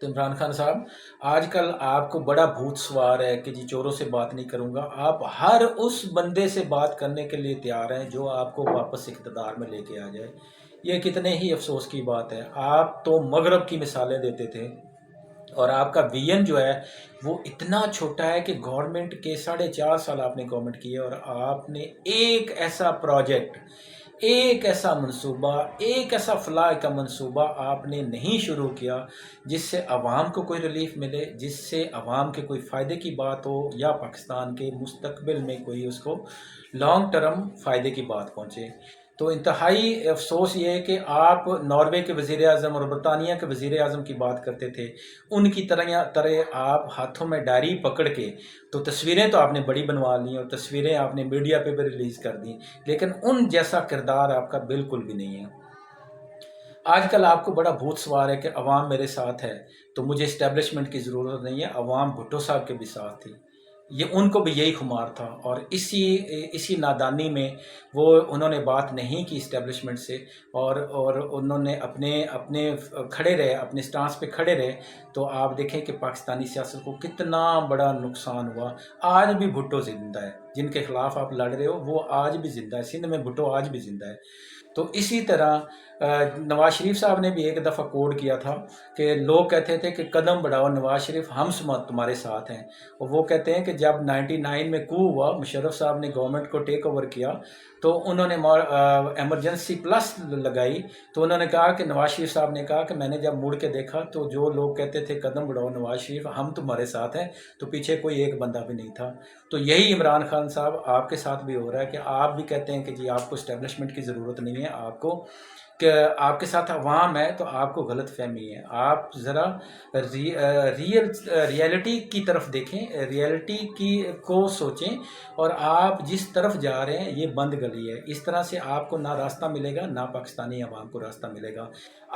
تو عمران خان صاحب آج کل آپ کو بڑا بھوت سوار ہے کہ جی چوروں سے بات نہیں کروں گا. آپ ہر اس بندے سے بات کرنے کے لیے تیار ہیں جو آپ کو واپس اقتدار میں لے کے آ جائے. یہ کتنے ہی افسوس کی بات ہے. آپ تو مغرب کی مثالیں دیتے تھے اور آپ کا وین جو ہے وہ اتنا چھوٹا ہے کہ گورنمنٹ کے 4.5 سال آپ نے گورنمنٹ کی ہے اور آپ نے ایک ایسا پروجیکٹ، ایک ایسا منصوبہ، ایک ایسا فلاح کا منصوبہ آپ نے نہیں شروع کیا جس سے عوام کو کوئی ریلیف ملے، جس سے عوام کے کوئی فائدے کی بات ہو یا پاکستان کے مستقبل میں کوئی اس کو لانگ ٹرم فائدے کی بات پہنچے. تو انتہائی افسوس یہ ہے کہ آپ ناروے کے وزیر اعظم اور برطانیہ کے وزیر اعظم کی بات کرتے تھے، ان کی طرح آپ ہاتھوں میں ڈائری پکڑ کے تو تصویریں تو آپ نے بڑی بنوا لی اور تصویریں آپ نے میڈیا پہ بھی ریلیز کر دیں، لیکن ان جیسا کردار آپ کا بالکل بھی نہیں ہے. آج کل آپ کو بڑا بھوت سوار ہے کہ عوام میرے ساتھ ہے تو مجھے اسٹیبلشمنٹ کی ضرورت نہیں ہے. عوام بھٹو صاحب کے بھی ساتھ تھی، یہ ان کو بھی یہی خمار تھا اور اسی نادانی میں انہوں نے بات نہیں کی اسٹیبلشمنٹ سے اور انہوں نے اپنے کھڑے رہے، اپنے سٹانس پہ کھڑے رہے. تو آپ دیکھیں کہ پاکستانی سیاست کو کتنا بڑا نقصان ہوا. آج بھی بھٹو زندہ ہے، جن کے خلاف آپ لڑ رہے ہو وہ آج بھی زندہ ہے. سندھ میں بھٹو آج بھی زندہ ہے. تو اسی طرح نواز شریف صاحب نے بھی ایک دفعہ کوڈ کیا تھا کہ لوگ کہتے تھے کہ قدم بڑھاؤ نواز شریف، ہم تمہارے ساتھ ہیں. اور وہ کہتے ہیں کہ جب 99 میں کو ہوا، مشرف صاحب نے گورنمنٹ کو ٹیک اوور کیا تو انہوں نے ایمرجنسی پلس لگائی. تو انہوں نے کہا کہ نواز شریف صاحب نے کہا کہ میں نے جب مڑ کے دیکھا تو جو لوگ کہتے تھے قدم بڑھاؤ نواز شریف، ہم تمہارے ساتھ ہیں، تو پیچھے کوئی ایک بندہ بھی نہیں تھا. تو یہی عمران خان صاحب آپ کے ساتھ بھی ہو رہا ہے کہ آپ بھی کہتے ہیں کہ جی آپ کو اسٹیبلشمنٹ کی ضرورت نہیں ہے، آپ کو کہ آپ کے ساتھ عوام ہے، تو آپ کو غلط فہمی ہے. آپ ذرا ریئلٹی کی طرف دیکھیں، ریئلٹی کو سوچیں، اور آپ جس طرف جا رہے ہیں یہ بند گلی ہے. اس طرح سے آپ کو نہ راستہ ملے گا، نہ پاکستانی عوام کو راستہ ملے گا.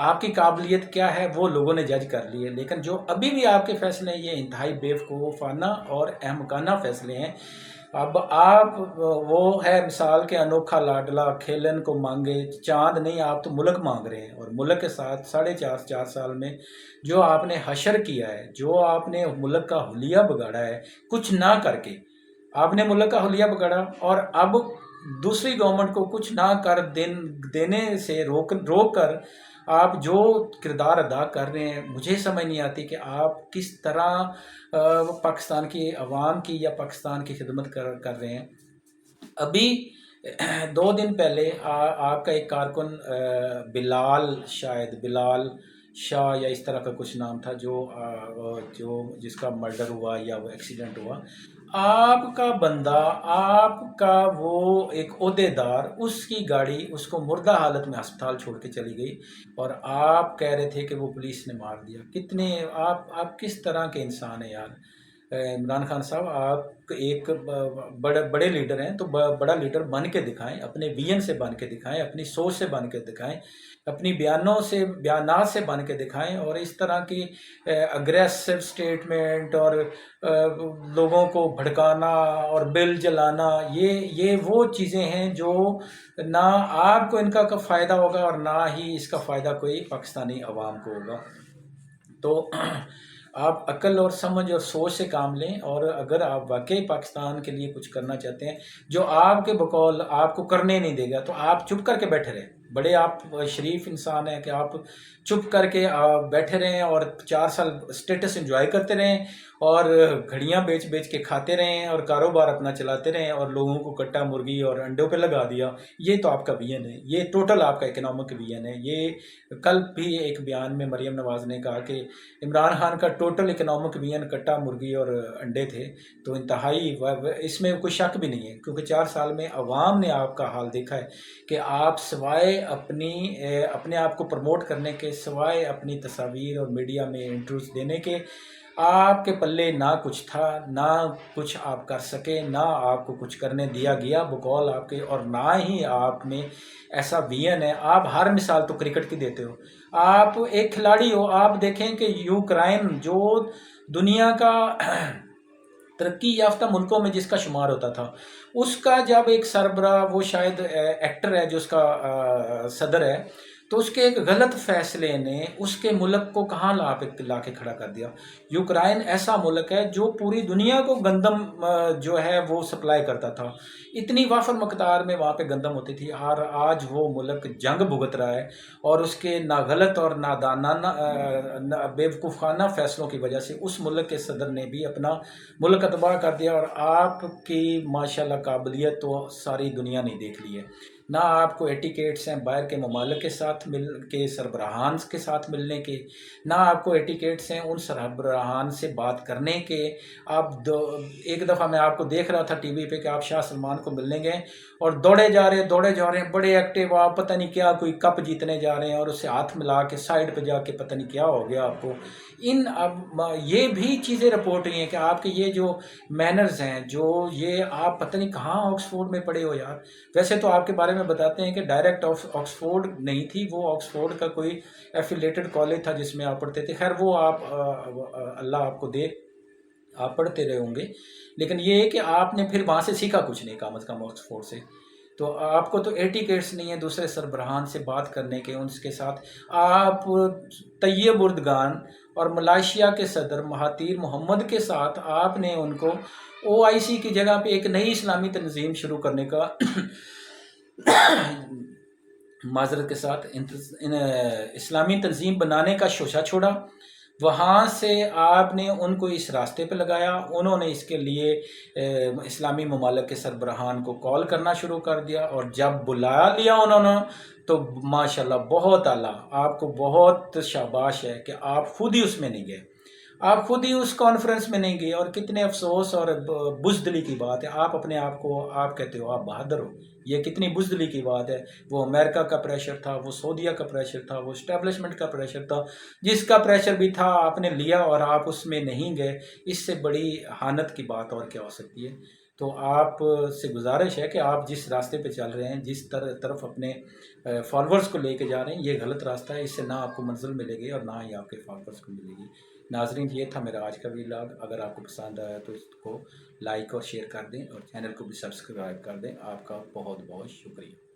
آپ کی قابلیت کیا ہے وہ لوگوں نے جج کر لی ہے، لیکن جو ابھی بھی آپ کے فیصلے ہیں یہ انتہائی بیوقوفانہ اور احمقانہ فیصلے ہیں. اب آپ وہ ہے مثال کے انوکھا لاڈلا کھیلن کو مانگے چاند نہیں، آپ تو ملک مانگ رہے ہیں. اور ملک کے ساتھ 4.5 سال میں جو آپ نے حشر کیا ہے، جو آپ نے ملک کا حلیہ بگاڑا ہے کچھ نہ کر کے، آپ نے ملک کا حلیہ بگاڑا. اور اب دوسری گورنمنٹ کو کچھ نہ کر دینے سے روک کر آپ جو کردار ادا کر رہے ہیں، مجھے سمجھ نہیں آتی کہ آپ کس طرح پاکستان کی عوام کی یا پاکستان کی خدمت کر رہے ہیں. ابھی 2 دن پہلے آپ کا ایک کارکن بلال شاہ یا اس طرح کا کچھ نام تھا، جو جس کا مرڈر ہوا یا وہ ایکسیڈنٹ ہوا. آپ کا بندہ، آپ کا وہ ایک عہدیدار، اس کی گاڑی اس کو مردہ حالت میں ہسپتال چھوڑ کے چلی گئی اور آپ کہہ رہے تھے کہ وہ پولیس نے مار دیا. کتنے آپ کس طرح کے انسان ہیں یار. عمران خان صاحب آپ ایک بڑے لیڈر ہیں تو بڑا لیڈر بن کے دکھائیں، اپنے ویژن سے بن کے دکھائیں، اپنی سوچ سے بن کے دکھائیں، اپنی بیانات سے بن کے دکھائیں. اور اس طرح کی اگریسو سٹیٹمنٹ اور لوگوں کو بھڑکانا اور بل جلانا، یہ وہ چیزیں ہیں جو نہ آپ کو ان کا فائدہ ہوگا اور نہ ہی اس کا فائدہ کوئی پاکستانی عوام کو ہوگا. تو آپ عقل اور سمجھ اور سوچ سے کام لیں، اور اگر آپ واقعی پاکستان کے لیے کچھ کرنا چاہتے ہیں جو آپ کے بقول آپ کو کرنے نہیں دے گا، تو آپ چپ کر کے بیٹھے رہیں. بڑے آپ شریف انسان ہیں کہ آپ چپ کر کے بیٹھے رہیں اور 4 سال اسٹیٹس انجوائے کرتے رہیں اور گھڑیاں بیچ کے کھاتے رہیں اور کاروبار اپنا چلاتے رہیں اور لوگوں کو کٹا مرغی اور انڈوں پہ لگا دیا. یہ تو آپ کا ویژن ہے، یہ ٹوٹل آپ کا اکنامک ویژن ہے. یہ کل بھی ایک بیان میں مریم نواز نے کہا کہ عمران خان کا ٹوٹل اکنامک ویژن کٹا مرغی اور انڈے تھے. تو انتہائی اس میں کوئی شک بھی نہیں ہے، کیونکہ 4 سال میں عوام نے آپ کا حال دیکھا ہے کہ آپ سوائے اپنے آپ کو پروموٹ کرنے کے، سوائے اپنی تصاویر اور میڈیا میں انٹرویوز دینے کے، آپ کے پلے نہ کچھ تھا، نہ کچھ آپ کر سکے، نہ آپ کو کچھ کرنے دیا گیا بقول آپ کے، اور نہ ہی آپ میں ایسا ویژن ہے. آپ ہر مثال تو کرکٹ کی دیتے ہو، آپ ایک کھلاڑی ہو. آپ دیکھیں کہ یوکرائن جو دنیا کا ترقی یافتہ ملکوں میں جس کا شمار ہوتا تھا، اس کا جب ایک سربراہ، وہ شاید ایکٹر ہے جو اس کا صدر ہے، تو اس کے ایک غلط فیصلے نے اس کے ملک کو کہاں لا کے کھڑا کر دیا۔ یوکرائن ایسا ملک ہے جو پوری دنیا کو گندم جو ہے وہ سپلائی کرتا تھا، اتنی وافر مقدار میں وہاں پہ گندم ہوتی تھی، اور آج وہ ملک جنگ بھگت رہا ہے، اور اس کے غلط اور نادانانہ بیوقوفانہ فیصلوں کی وجہ سے اس ملک کے صدر نے بھی اپنا ملک تباہ کر دیا۔ اور آپ کی ماشاءاللہ قابلیت تو ساری دنیا نے دیکھ لی ہے، نہ آپ کو ایٹیکیٹس ہیں باہر کے ممالک کے ساتھ مل کے سربراہان کے ساتھ ملنے کے، نہ آپ کو ایٹیکیٹس ہیں ان سربراہان سے بات کرنے کے۔ آپ ایک دفعہ میں آپ کو دیکھ رہا تھا ٹی وی پہ کہ آپ شاہ سلمان کو ملنے گئے اور دوڑے جا رہے ہیں بڑے ایکٹیو، آپ پتہ نہیں کیا کوئی کپ جیتنے جا رہے ہیں، اور اسے ہاتھ ملا کے سائڈ پہ جا کے پتہ نہیں کیا ہو گیا آپ کو۔ اب یہ بھی چیزیں رپورٹ ہوئی ہیں کہ آپ کے یہ جو مینرز ہیں، جو یہ آپ پتہ نہیں کہاں آکسفورڈ میں پڑھے ہو یار۔ ویسے تو آپ کے بارے میں بتاتے ہیں کہ ڈائریکٹ آکسفورڈ نہیں تھی وہ، آکسفورڈ کا کوئی ایفیلیٹڈ کالج تھا جس میں آپ پڑھتے تھے، خیر وہ آپ اللہ آپ کو دے، آپ پڑھتے رہے ہوں گے، لیکن یہ ہے کہ آپ نے پھر وہاں سے سیکھا کچھ نہیں کم از کم آکسفورڈ سے۔ تو آپ کو تو ایٹیکیٹس نہیں ہے دوسرے سربراہان سے بات کرنے کے، ان کے ساتھ آپ طیب اردگان اور ملائیشیا کے صدر مہاتیر محمد کے ساتھ آپ نے ان کو OIC کی جگہ پہ ایک نئی اسلامی تنظیم شروع کرنے کا معذرت کے ساتھ اسلامی تنظیم بنانے کا شوشہ چھوڑا۔ وہاں سے آپ نے ان کو اس راستے پہ لگایا، انہوں نے اس کے لیے اسلامی ممالک کے سربراہان کو کال کرنا شروع کر دیا، اور جب بلا لیا انہوں نے تو ماشاءاللہ بہت اعلیٰ، آپ کو بہت شاباش ہے کہ آپ خود ہی اس میں نہیں گئے، آپ خود ہی اس کانفرنس میں نہیں گئے، اور کتنے افسوس اور بزدلی کی بات ہے۔ آپ اپنے آپ کو آپ کہتے ہو آپ بہادر ہو، یہ کتنی بزدلی کی بات ہے۔ وہ امریکہ کا پریشر تھا، وہ سعودیہ کا پریشر تھا، وہ اسٹیبلشمنٹ کا پریشر تھا، جس کا پریشر بھی تھا آپ نے لیا اور آپ اس میں نہیں گئے۔ اس سے بڑی اہانت کی بات اور کیا ہو سکتی ہے؟ تو آپ سے گزارش ہے کہ آپ جس راستے پہ چل رہے ہیں، جس طرف اپنے فالورز کو لے کے جا رہے ہیں، یہ غلط راستہ ہے، اس سے نہ آپ کو منزل ملے گی اور نہ ہی آپ کے فالورز کو ملے گی۔ ناظرین، یہ تھا میرا آج کا ویلاگ، اگر آپ کو پسند آیا تو اس کو لائک اور شیئر کر دیں، اور چینل کو بھی سبسکرائب کر دیں۔ آپ کا بہت بہت شکریہ۔